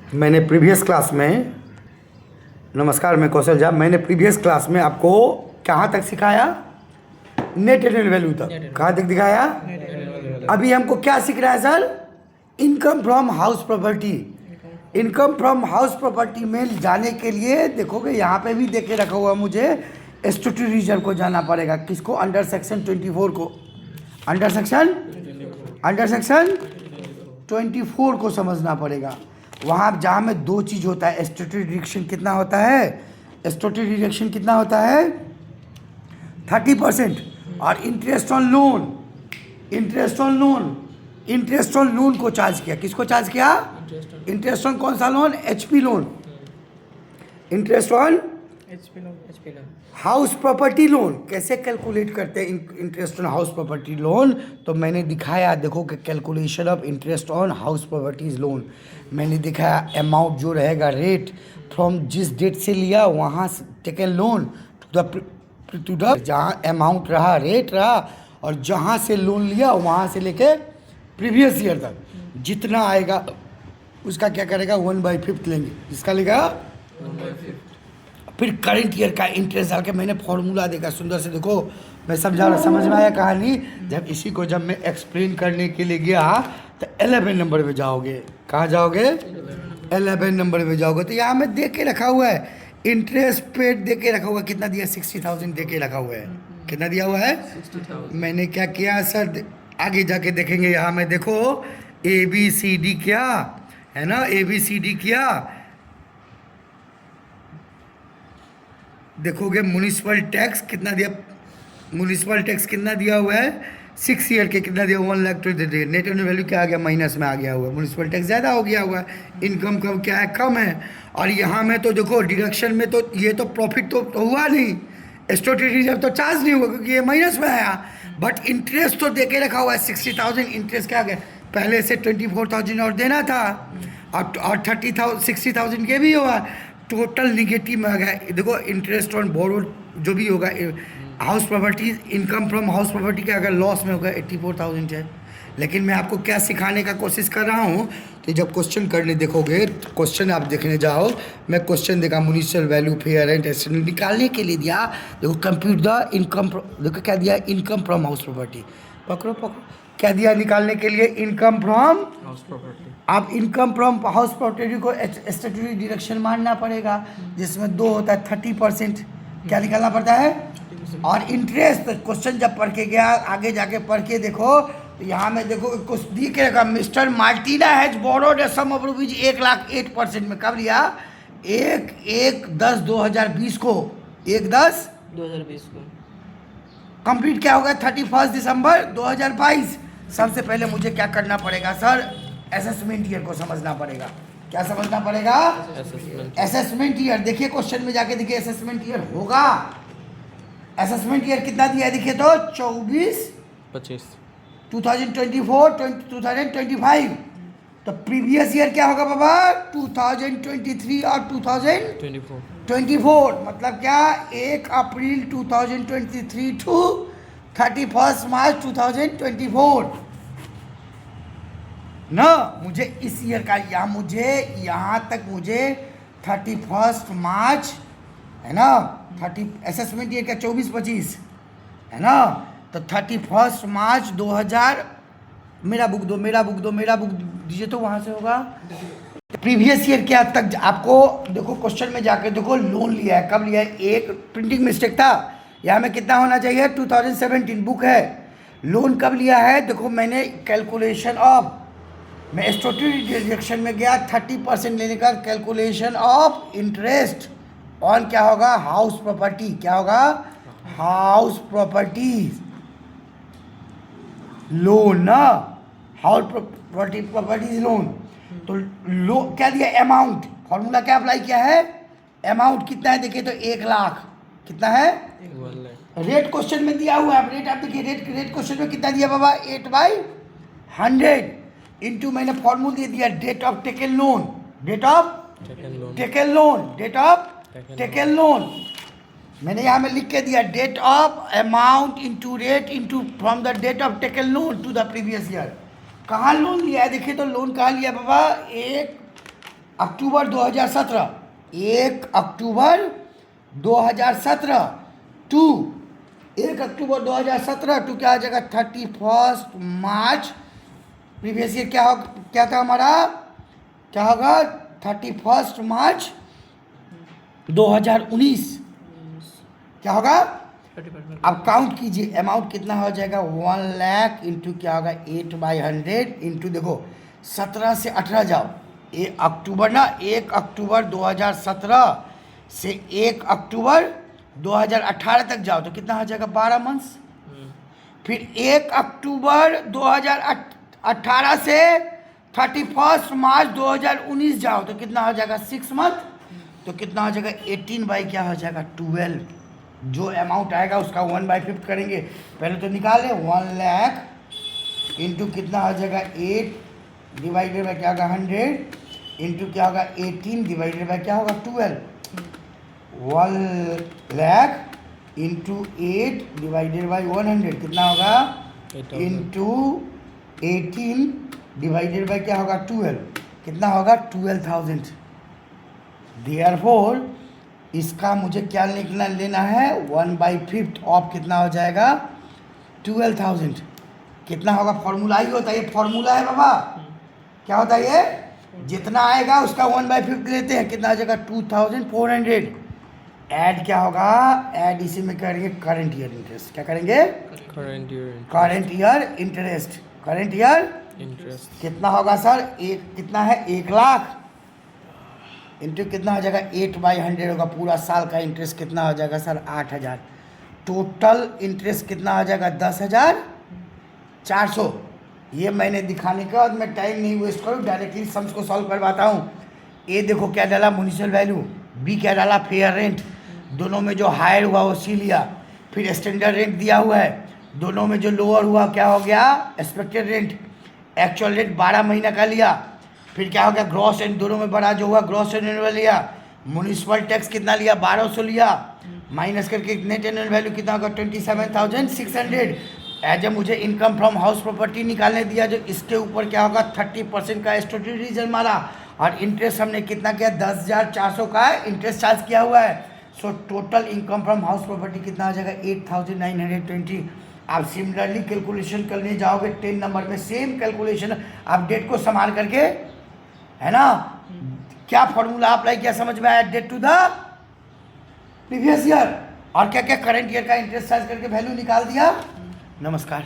मैंने previous class में नमस्कार, मैं कौशल झा। मैंने प्रीवियस क्लास में आपको कहाँ तक सिखाया? नेट एनुअल वैल्यू तक। कहाँ तक दिखाया? अभी हमको क्या सीख रहा है sir? Income from house property. Income from house property में जाने के लिए देखोगे यहाँ पे भी देखे रखा हुआ, मुझे स्टैट्यूटरी रिजर्व को जाना पड़ेगा। किसको? अंडर सेक्शन 24 को। अंडर सेक्शन 24 को समझना पड़ेगा। वहाँ जहाँ में दो चीज़ होता है, स्टैट्यूटरी डिडक्शन कितना होता है? स्टैट्यूटरी डिडक्शन कितना होता है? 30%। और interest on loan, interest on loan को चार्ज किया। किसको चार्ज किया? इंटरेस्ट ऑन कौन सा loan? HP loan. Interest on HP loan house property loan. कैसे कैलकुलेट करते हैं interest on house property loan? तो मैंने दिखाया, देखो कि calculation of interest on house properties loan मैंने दिखाया। अमाउंट जो रहेगा, रेट फ्रॉम जिस डेट से लिया वहाँ से टेकन लोन टू द जहाँ अमाउंट रहा, रेट रहा, और जहाँ से लोन लिया वहाँ से लेके प्रीवियस ईयर तक जितना आएगा उसका क्या करेगा? 1/5 लेंगे। जिसका लेगा 1/5। फिर करंट ईयर का इंटरेस्ट डाल के मैंने फॉर्मूला देखा सुंदर से। देखो मैं समझा रहा, समझ में आया कहानी? जब इसी को जब मैं एक्सप्लेन करने के लिए गया तो 11 नंबर पे जाओगे। कहाँ जाओगे? 11 नंबर पे जाओगे। तो यहाँ में देख के रखा हुआ है, इंटरेस्ट पेड दे के रखा हुआ है। कितना दिया? 60,000 दे के रखा हुआ है। कितना दिया हुआ है? 60,000। मैंने क्या किया सर? आगे जाके देखेंगे। यहाँ में देखो ABCD क्या है ना, ABCD क्या देखोगे। म्युनिसिपल टैक्स कितना दिया? म्युनिसिपल टैक्स कितना दिया हुआ है? 6 ईयर के कितना दिया? 1,20,000। नेट एनुअल वैल्यू क्या आ गया? माइनस में आ गया हुआ है। म्युनिसिपल टैक्स ज़्यादा हो गया हुआ है, इनकम कम क्या है? कम है। और यहाँ में तो देखो डिडक्शन में तो ये तो प्रॉफिट तो हुआ नहीं, स्टैट्यूटरी रिजर्व तो चार्ज नहीं हुआ क्योंकि ये माइनस में आया। बट इंटरेस्ट तो दे के रखा हुआ है 60,000। इंटरेस्ट क्या गया? पहले से 24,000 और देना था, और 30,000 60,000 के भी हुआ। टोटल निगेटिव में आ गया। देखो इंटरेस्ट ऑन बोरो जो भी होगा house property, income from house property का अगर लॉस में होगा 84,000 है। लेकिन मैं आपको क्या सिखाने का कोशिश कर रहा हूँ कि जब क्वेश्चन करने देखोगे, क्वेश्चन आप देखने जाओ, मैं क्वेश्चन देखा municipal value fair and estimate निकालने के लिए दिया। देखो कंप्यूट द इनकम, देखो क्या दिया? Income from house property. पकड़ो क्या दिया निकालने के लिए? Income from house property. आप इनकम फ्रॉम हाउस प्रॉपर्टी को स्टैट्यूटरी डिडक्शन मानना पड़ेगा, जिसमें 2 होता है 30%। क्या निकालना पड़ता है? और इंटरेस्ट क्वेश्चन जब पढ़ के गया, आगे जाके पढ़ के देखो तो यहाँ में देखो कुछ दी के रखा, Mister Martina has borrowed a sum of rupees 1,08% में। कब लिया? 1/10/2020 को। 1/10/2020 को कंप्लीट क्या होगा? 31 दिसंबर 2022। सबसे पहले मुझे क्या करना पड़ेगा सर? असेसमेंट ईयर को समझना पड़ेगा। क्या समझना पड़ेगा? Assessment year. देखिए क्वेश्चन में जाके देखिए असेसमेंट ईयर होगा। असेसमेंट ईयर कितना दिया है? देखिए तो 24-25 2024-2025। तो प्रीवियस ईयर क्या होगा बाबा? 2023 और 2024। मतलब क्या? 1 अप्रैल 2023 टू 31 मार्च 2024 ना। मुझे इस ईयर का यहाँ तक मुझे 31 मार्च है ना, 30 असेसमेंट ईयर का 24-25 है ना। तो 31 मार्च 2000 मेरा बुक दीजिए तो वहाँ से होगा। प्रीवियस ईयर क्या तक आपको देखो क्वेश्चन में जाकर देखो। लोन लिया है, कब लिया है? एक प्रिंटिंग मिस्टेक था, यहाँ में कितना होना चाहिए? 2017 बुक है। लोन कब लिया है? देखो मैंने कैलकुलेशन ऑफ, मैं स्टैट्यूटरी डिडक्शन में गया 30% लेने का। कैलकुलेशन ऑफ इंटरेस्ट ऑन क्या होगा? House property. क्या होगा? हाउस प्रॉपर्टी लोन ना, हाउस प्रॉपर्टीज लोन। तो लो क्या दिया? अमाउंट। फॉर्मूला क्या अप्लाई किया है? अमाउंट कितना है? देखिए तो 1,00,000 कितना है? रेट क्वेश्चन में दिया हुआ है। रेट आप देखिए, रेट क्वेश्चन में कितना दिया बाबा? 8/100 इंटू मैंने फॉर्मूला दे दिया date of taken loan, date of taken loan, date of taken loan. मैंने यहाँ में लिख के दिया date of amount into rate into from the date of taken loan to the previous year. कहाँ लोन लिया है? देखिए तो लोन कहाँ लिया बाबा? अक्टूबर 2017, 1 अक्टूबर 2017 टू 1 अक्टूबर 2017 टू क्या आ जाएगा 31 मार्च। प्रीवियस ईयर क्या था हमारा, क्या होगा 31 मार्च 2019, क्या होगा। 30%। अब काउंट कीजिए अमाउंट कितना हो जाएगा 1 लाख इंटू क्या होगा 8/100 इंटू देखो 17 से 18 जाओ, 1 अक्टूबर ना 1 अक्टूबर 2017 से 1 अक्टूबर 2018 तक जाओ तो कितना हो जाएगा 12 मंथ्स। फिर 1 अक्टूबर 2018 से 31 मार्च 2019 जाओ तो कितना हो जाएगा 6 मंथ। तो कितना हो जाएगा 18 बाई क्या हो जाएगा 12। जो अमाउंट आएगा उसका 1/5 करेंगे। पहले तो निकालें 1 लाख इंटू कितना हो जाएगा 8 डिवाइडेड बाई क्या होगा 100 इंटू क्या होगा 18 डिवाइडेड बाई क्या होगा 12। 1 लाख इंटू 8 डिवाइडेड बाई 100 कितना होगा 8,000। इंटू 18 डिवाइडेड बाई क्या होगा 12 कितना होगा 12,000। देयरफॉर इसका मुझे क्या लेना है 1/5 ऑफ कितना हो जाएगा 12,000। कितना होगा फॉर्मूला ही होता है, ये फॉर्मूला है बाबा। क्या होता है ये, जितना आएगा उसका 1/5 लेते हैं, कितना आ जाएगा 2,400। ऐड क्या होगा, ऐड इसी में करेंगे करंट ईयर इंटरेस्ट। क्या करेंगे Current year current year interest. Current year interest। कितना होगा सर, एक कितना है 1 लाख इंटू कितना हो जाएगा 8/100 होगा। पूरा साल का इंटरेस्ट कितना हो जाएगा सर 8,000। टोटल इंटरेस्ट कितना हो जाएगा 10,400। ये मैंने दिखाने के बाद मैं टाइम नहीं वेस्ट करूँ, डायरेक्टली सम्स को सॉल्व करवाता हूँ। ए देखो क्या डाला म्युनिसिपल वैल्यू, बी क्या डाला फेयर रेंट, दोनों में जो हायर हुआ वो सी लिया, फिर स्टैंडर्ड रेंट दिया हुआ है, दोनों में जो लोअर हुआ क्या हो गया एक्सपेक्टेड रेंट, एक्चुअल रेंट 12 महीना का लिया, फिर क्या हो गया ग्रॉस रेंट, दोनों में बड़ा जो हुआ ग्रॉस एनुअल लिया, म्युनिसिपल टैक्स कितना लिया 1200 लिया, माइनस करके नेट एनुअल वैल्यू कितना होगा 27,600। एज ए मुझे इनकम फ्रॉम हाउस प्रॉपर्टी निकालने दिया, जो इसके ऊपर क्या होगा 30% का स्टैट्यूटरी रिजर्व मारा, और इंटरेस्ट हमने कितना किया 10,400 का इंटरेस्ट चार्ज किया हुआ है। So total income from house property कितना हो जाएगा 8,920। आप सिमिलरली कैलकुलेशन करने जाओगे 10 नंबर में, सेम कैलकुलेशन आप डेट को संभाल करके, है ना, क्या फॉर्मूला अप्लाई किया समझ में आया, date to the previous year, और क्या क्या करंट ईयर का इंटरेस्ट चार्ज करके वैल्यू निकाल दिया। नमस्कार।